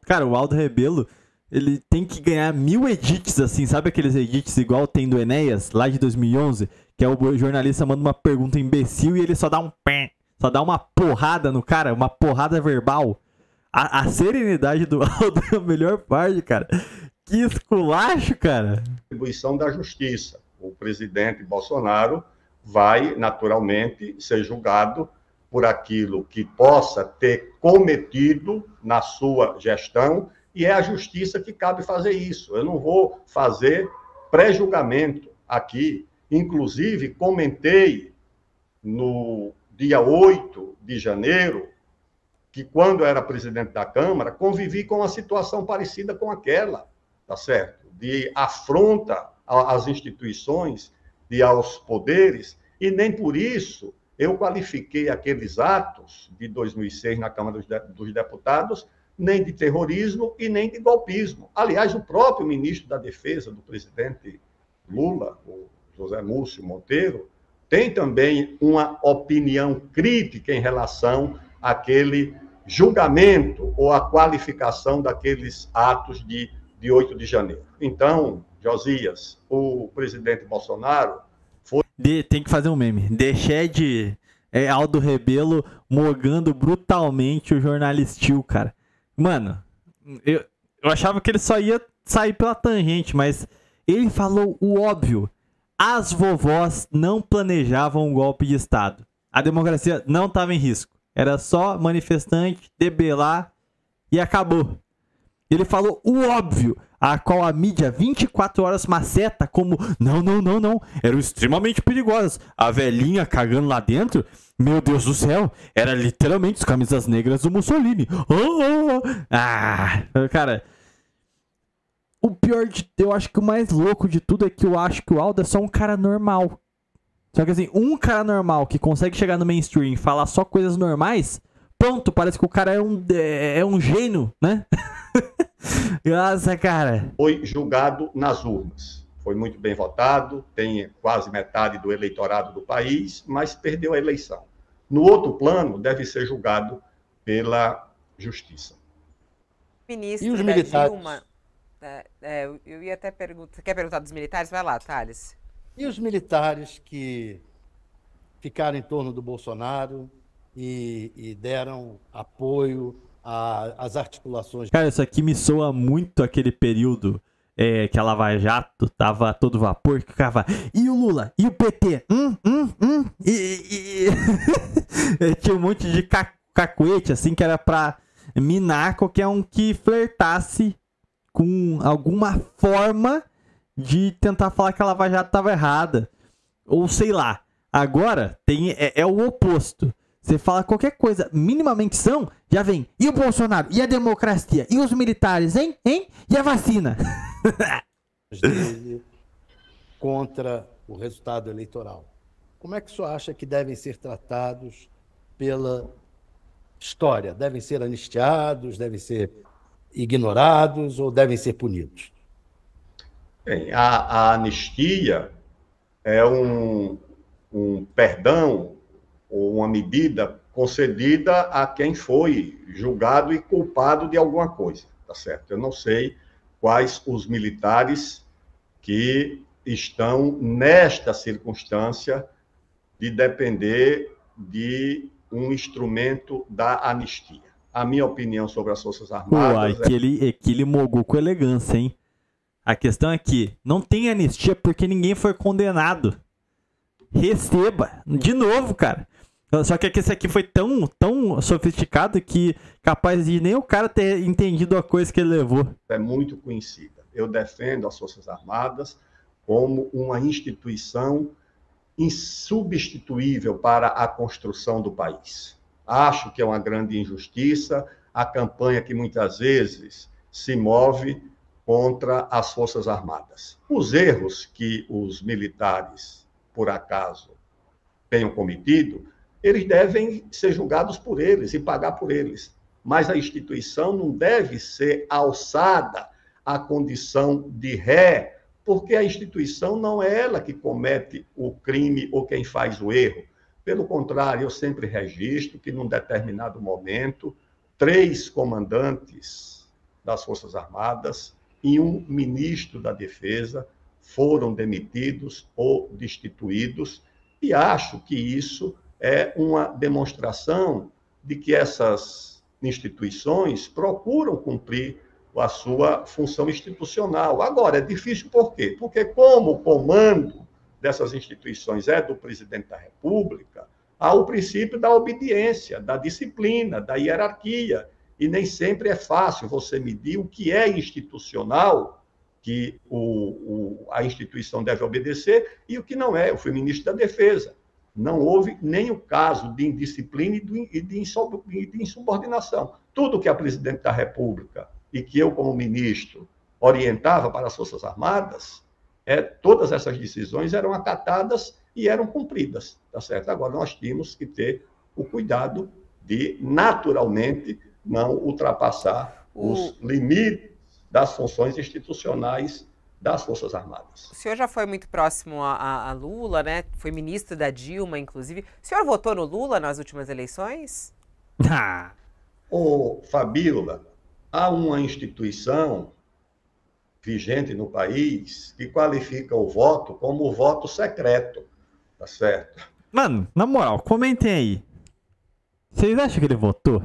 Cara, o Aldo Rebelo, ele tem que ganhar 1000 edits, assim. Sabe aqueles edits igual tem do Enéas, lá de 2011? Que é o jornalista manda uma pergunta imbecil e ele só dá um pé. Só dá uma porrada no cara, uma porrada verbal. A serenidade do Aldo é a melhor parte, cara. Que esculacho, cara. Atribuição da justiça. O presidente Bolsonaro vai, naturalmente, ser julgado por aquilo que possa ter cometido na sua gestão, e é a justiça que cabe fazer isso. Eu não vou fazer pré-julgamento aqui. Inclusive, comentei no dia 8 de janeiro que, quando era presidente da Câmara, convivi com uma situação parecida com aquela, tá certo? De afronta às instituições e aos poderes, e nem por isso eu qualifiquei aqueles atos de 2006 na Câmara dos Deputados nem de terrorismo e nem de golpismo. Aliás, o próprio ministro da Defesa do presidente Lula, o José Múcio Monteiro, tem também uma opinião crítica em relação àquele julgamento ou à qualificação daqueles atos de 8 de janeiro. Então, Josias, o presidente Bolsonaro foi... Tem que fazer um meme. Deixé de Aldo Rebelo mogando brutalmente o jornalistil, cara. Mano, eu achava que ele só ia sair pela tangente, mas ele falou o óbvio. As vovós não planejavam um golpe de Estado. A democracia não estava em risco. Era só manifestante, debelar e acabou. Ele falou o óbvio, a qual a mídia 24 horas maceta como não, eram extremamente perigosas. A velhinha cagando lá dentro, meu Deus do céu, era literalmente as camisas negras do Mussolini. Cara, o pior eu acho que o mais louco de tudo é que eu acho que o Aldo é só um cara normal. Só que assim, um cara normal que consegue chegar no mainstream e falar só coisas normais, pronto, parece que o cara é um gênio, né? Nossa, cara. Foi julgado nas urnas. Foi muito bem votado, tem quase metade do eleitorado do país, mas perdeu a eleição. No outro plano, deve ser julgado pela justiça. Ministro e os militares? Dilma, eu ia até perguntar... Você quer perguntar dos militares? Vai lá, Thales. E os militares que ficaram em torno do Bolsonaro e deram apoio às articulações? Cara, isso aqui me soa muito aquele período que a Lava Jato tava a todo vapor, que ficava, e o Lula? E o PT? Tinha um monte de cacuete, assim, que era pra minar qualquer um que flertasse com alguma forma de tentar falar que a Lava Jato tava errada. Ou sei lá. Agora é o oposto. Você fala qualquer coisa minimamente são, já vem. E o Bolsonaro? E a democracia? E os militares, hein? E a vacina? Dele contra o resultado eleitoral. Como é que o senhor acha que devem ser tratados pela história? Devem ser anistiados? Devem ser ignorados? Ou devem ser punidos? Bem, a anistia é um perdão ou uma medida concedida a quem foi julgado e culpado de alguma coisa, tá certo? Eu não sei quais os militares que estão nesta circunstância de depender de um instrumento da anistia. A minha opinião sobre as Forças Armadas... Pô, ele mogou com elegância, hein? A questão é que não tem anistia porque ninguém foi condenado. Receba. De novo, cara. Só que esse aqui foi tão sofisticado que capaz de nem o cara ter entendido a coisa que ele levou. É muito conhecida. Eu defendo as Forças Armadas como uma instituição insubstituível para a construção do país. Acho que é uma grande injustiça a campanha que muitas vezes se move contra as Forças Armadas. Os erros que os militares, por acaso, tenham cometido, eles devem ser julgados por eles e pagar por eles. Mas a instituição não deve ser alçada à condição de ré, porque a instituição não é ela que comete o crime ou quem faz o erro. Pelo contrário, eu sempre registro que, num determinado momento, 3 comandantes das Forças Armadas e um ministro da Defesa foram demitidos ou destituídos, e acho que isso é uma demonstração de que essas instituições procuram cumprir a sua função institucional. Agora, é difícil por quê? Porque como o comando dessas instituições é do presidente da República, há o princípio da obediência, da disciplina, da hierarquia. E nem sempre é fácil você medir o que é institucional, que a instituição deve obedecer, e o que não é. Eu fui ministro da Defesa. Não houve nem o caso de indisciplina e de insubordinação. Tudo que a presidente da República e que eu, como ministro, orientava para as Forças Armadas, todas essas decisões eram acatadas e eram cumpridas, tá certo? Agora, nós tínhamos que ter o cuidado de, naturalmente, não ultrapassar os limites das funções institucionais das Forças Armadas. O senhor já foi muito próximo a Lula, né? Foi ministro da Dilma, inclusive. O senhor votou no Lula nas últimas eleições? Ô, Fabíola, há uma instituição vigente no país que qualifica o voto como o voto secreto, tá certo? Mano, na moral, comentem aí. Vocês acham que ele votou?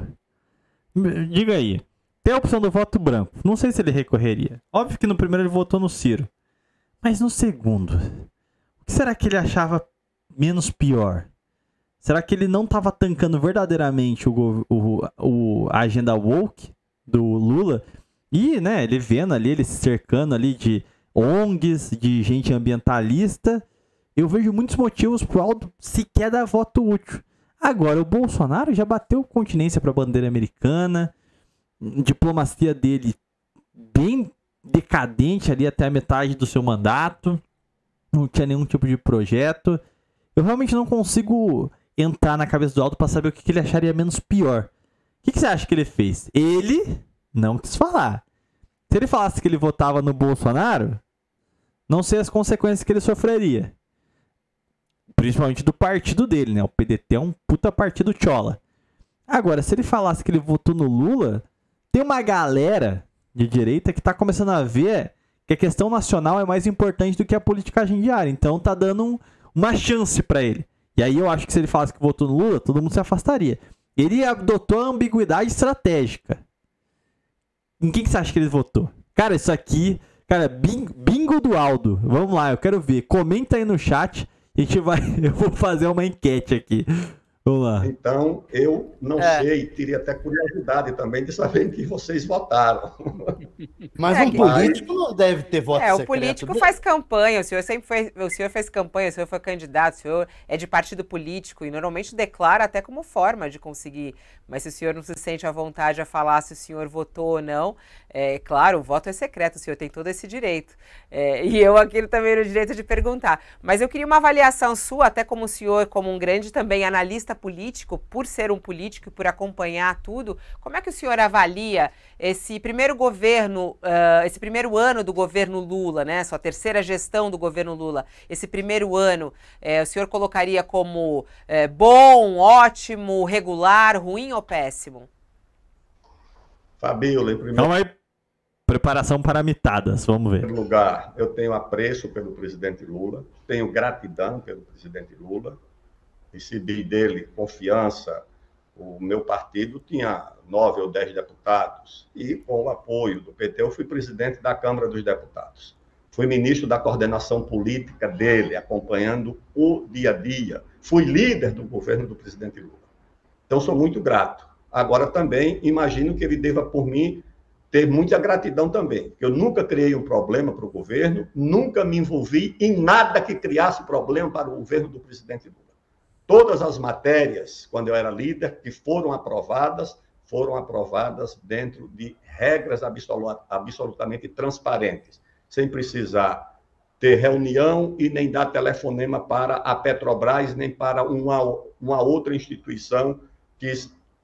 Diga aí. Tem a opção do voto branco. Não sei se ele recorreria. Óbvio que no primeiro ele votou no Ciro. Mas no segundo, o que será que ele achava menos pior? Será que ele não estava tancando verdadeiramente a agenda woke do Lula? E, né, ele vendo ali, ele se cercando ali de ONGs, de gente ambientalista. Eu vejo muitos motivos pro Aldo sequer dar voto útil. Agora, o Bolsonaro já bateu continência para a bandeira americana. Diplomacia dele bem decadente ali até a metade do seu mandato. Não tinha nenhum tipo de projeto. Eu realmente não consigo entrar na cabeça do Aldo para saber o que ele acharia menos pior. O que você acha que ele fez? Ele não quis falar. Se ele falasse que ele votava no Bolsonaro, não sei as consequências que ele sofreria. Principalmente do partido dele, né? O PDT é um puta partido chola. Agora, se ele falasse que ele votou no Lula, tem uma galera de direita que tá começando a ver que a questão nacional é mais importante do que a politicagem diária. Então tá dando uma chance pra ele. E aí eu acho que se ele falasse que votou no Lula, todo mundo se afastaria. Ele adotou a ambiguidade estratégica. Em quem que você acha que ele votou? Cara, isso aqui... Cara, bingo do Aldo. Vamos lá, eu quero ver. Comenta aí no chat. Eu vou fazer uma enquete aqui. Vamos lá. Então, eu não sei, teria até curiosidade também de saber em que vocês votaram. Mas um político não deve ter voto secreto. O político faz campanha, o senhor fez campanha, o senhor foi candidato, o senhor é de partido político e normalmente declara até como forma de conseguir. Mas se o senhor não se sente à vontade a falar se o senhor votou ou não, claro, o voto é secreto, o senhor tem todo esse direito. E eu aqui também no direito de perguntar. Mas eu queria uma avaliação sua, até como o senhor, como um grande também analista político, por ser um político e por acompanhar tudo, como é que o senhor avalia esse primeiro governo, esse primeiro ano do governo Lula, né? Sua terceira gestão do governo Lula, esse primeiro ano, o senhor colocaria como bom, ótimo, regular, ruim ou péssimo? Fabíola, em primeiro... Calma aí. Preparação para mitadas, vamos ver. Em primeiro lugar, eu tenho apreço pelo presidente Lula, tenho gratidão pelo presidente Lula, recebi dele confiança. O meu partido tinha 9 ou 10 deputados e, com o apoio do PT, eu fui presidente da Câmara dos Deputados. Fui ministro da coordenação política dele, acompanhando o dia a dia. Fui líder do governo do presidente Lula. Então, sou muito grato. Agora, também, imagino que ele deva, por mim, ter muita gratidão também. Eu nunca criei um problema para o governo, nunca me envolvi em nada que criasse problema para o governo do presidente Lula. Todas as matérias, quando eu era líder, que foram aprovadas dentro de regras absolutamente transparentes, sem precisar ter reunião e nem dar telefonema para a Petrobras, nem para uma outra instituição que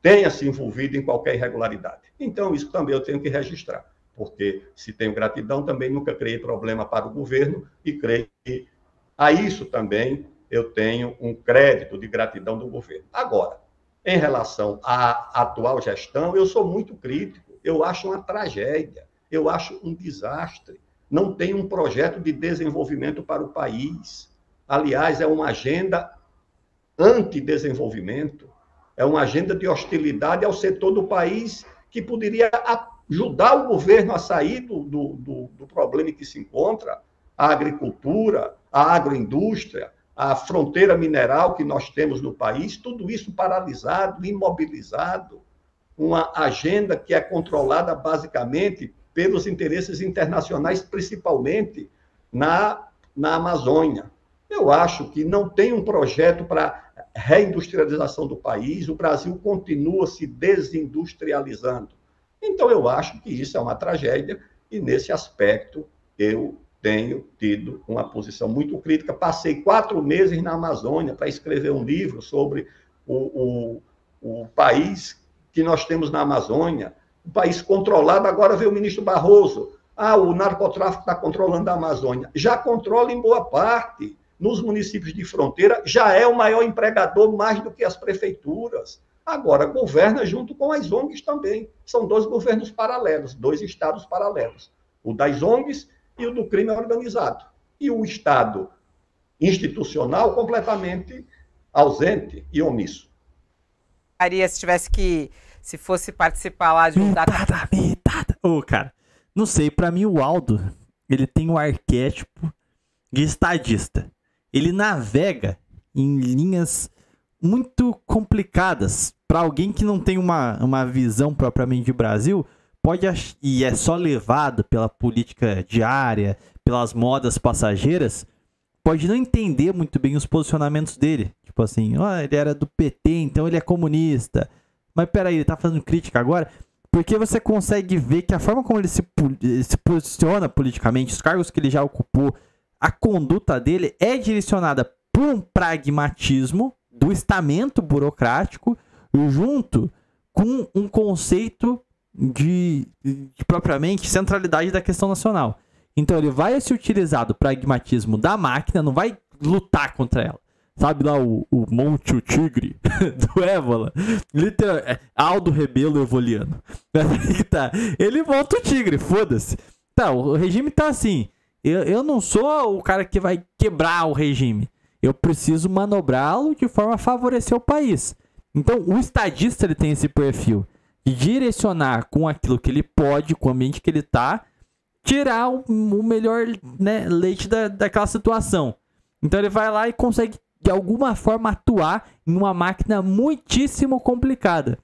tenha se envolvido em qualquer irregularidade. Então, isso também eu tenho que registrar, porque se tenho gratidão, também nunca criei problema para o governo e creio que a isso também eu tenho um crédito de gratidão do governo. Agora, em relação à atual gestão, eu sou muito crítico. Eu acho uma tragédia, eu acho um desastre. Não tem um projeto de desenvolvimento para o país. Aliás, é uma agenda anti-desenvolvimento, é uma agenda de hostilidade ao setor do país que poderia ajudar o governo a sair do problema em que se encontra. a agricultura, a agroindústria, a fronteira mineral que nós temos no país, tudo isso paralisado, imobilizado, uma agenda que é controlada basicamente pelos interesses internacionais, principalmente na Amazônia. Eu acho que não tem um projeto para reindustrialização do país, o Brasil continua se desindustrializando. Então, eu acho que isso é uma tragédia e, nesse aspecto, eu tenho tido uma posição muito crítica. Passei 4 meses na Amazônia para escrever um livro sobre o país que nós temos na Amazônia, um país controlado. Agora veio o ministro Barroso. O narcotráfico está controlando a Amazônia. Já controla em boa parte. Nos municípios de fronteira, já é o maior empregador, mais do que as prefeituras. Agora, governa junto com as ONGs também. São 2 governos paralelos, 2 estados paralelos. O das ONGs e o do crime organizado. E o Estado institucional completamente ausente e omisso. Maria, se fosse participar lá de um data... Cara, não sei, pra mim o Aldo, ele tem o arquétipo de estadista. Ele navega em linhas muito complicadas. Para alguém que não tem uma visão propriamente de Brasil, e é só levado pela política diária, pelas modas passageiras, pode não entender muito bem os posicionamentos dele. Tipo assim, ele era do PT, então ele é comunista. Mas peraí, ele tá fazendo crítica agora? Porque você consegue ver que a forma como ele se posiciona politicamente, os cargos que ele já ocupou, a conduta dele é direcionada por um pragmatismo do estamento burocrático junto com um conceito de propriamente centralidade da questão nacional. Então ele vai se utilizar do pragmatismo da máquina, não vai lutar contra ela. Sabe lá o Monte o Tigre do Évola? Aldo Rebelo Evoliano. Ele monta o tigre, foda-se. Tá, o regime tá assim. Eu não sou o cara que vai quebrar o regime. Eu preciso manobrá-lo de forma a favorecer o país. Então, o estadista ele tem esse perfil de direcionar com aquilo que ele pode, com o ambiente que ele tá, tirar o melhor, né, leite daquela situação. Então, ele vai lá e consegue, de alguma forma, atuar em uma máquina muitíssimo complicada.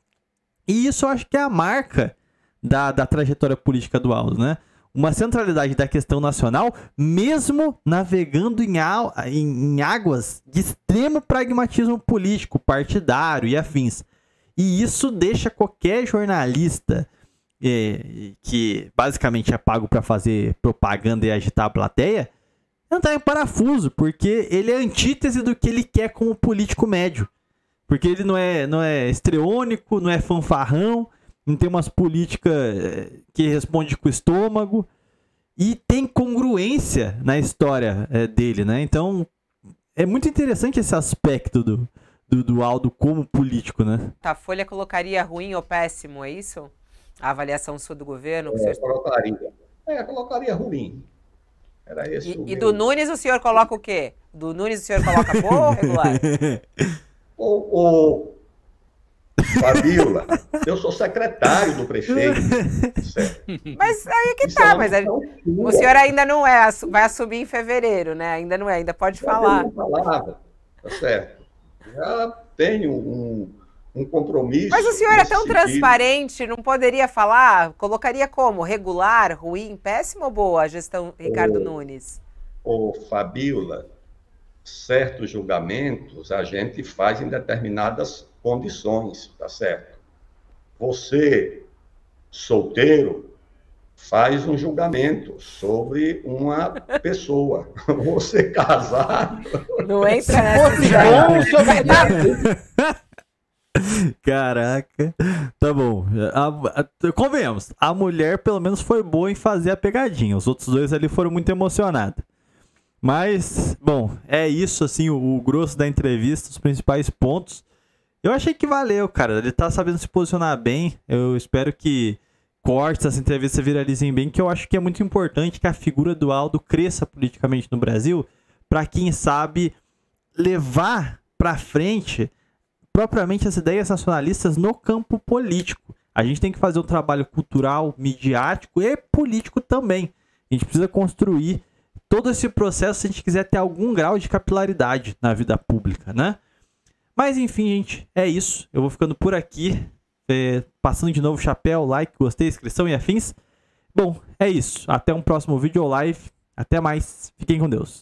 E isso eu acho que é a marca da trajetória política do Aldo, né? Uma centralidade da questão nacional, mesmo navegando em águas de extremo pragmatismo político, partidário e afins. E isso deixa qualquer jornalista que basicamente é pago para fazer propaganda e agitar a plateia, entrar em parafuso, porque ele é a antítese do que ele quer como político médio. Porque ele não é estreônico, não é fanfarrão, não tem umas políticas que respondem com o estômago. E tem congruência na história dele, né? Então, é muito interessante esse aspecto do Aldo como político, né? A Folha colocaria ruim ou péssimo, é isso? A avaliação sua do governo? Colocaria ruim. Era esse e do Nunes o senhor coloca o quê? Do Nunes o senhor coloca boa ou regular? Fabiola, eu sou secretário do prefeito. Certo? Mas aí que tá, mas o senhor ainda não vai assumir em fevereiro, né? Ainda não é, ainda pode falar. Tá certo. Já tenho um compromisso. Mas o senhor é tão transparente, não poderia falar? Colocaria como? Regular, ruim, péssimo ou boa a gestão Ricardo Nunes? Fabiola, certos julgamentos a gente faz em determinadas condições, tá certo? Você, solteiro, faz um julgamento sobre uma pessoa. Você casado... Não entra nessa. Caraca. Tá bom. Convenhamos, a mulher pelo menos foi boa em fazer a pegadinha. Os outros 2 ali foram muito emocionados. Mas, bom, é isso, assim, o grosso da entrevista, os principais pontos. Eu achei que valeu, cara. Ele tá sabendo se posicionar bem. Eu espero que cortes essa entrevista viralizem bem, que eu acho que é muito importante que a figura do Aldo cresça politicamente no Brasil, para quem sabe levar para frente propriamente as ideias nacionalistas no campo político. A gente tem que fazer um trabalho cultural, midiático e político também. A gente precisa construir todo esse processo se a gente quiser ter algum grau de capilaridade na vida pública, né? Mas enfim, gente, é isso. Eu vou ficando por aqui. Passando de novo chapéu, like, gostei, inscrição e afins. Bom, é isso. Até um próximo vídeo ou live. Até mais. Fiquem com Deus.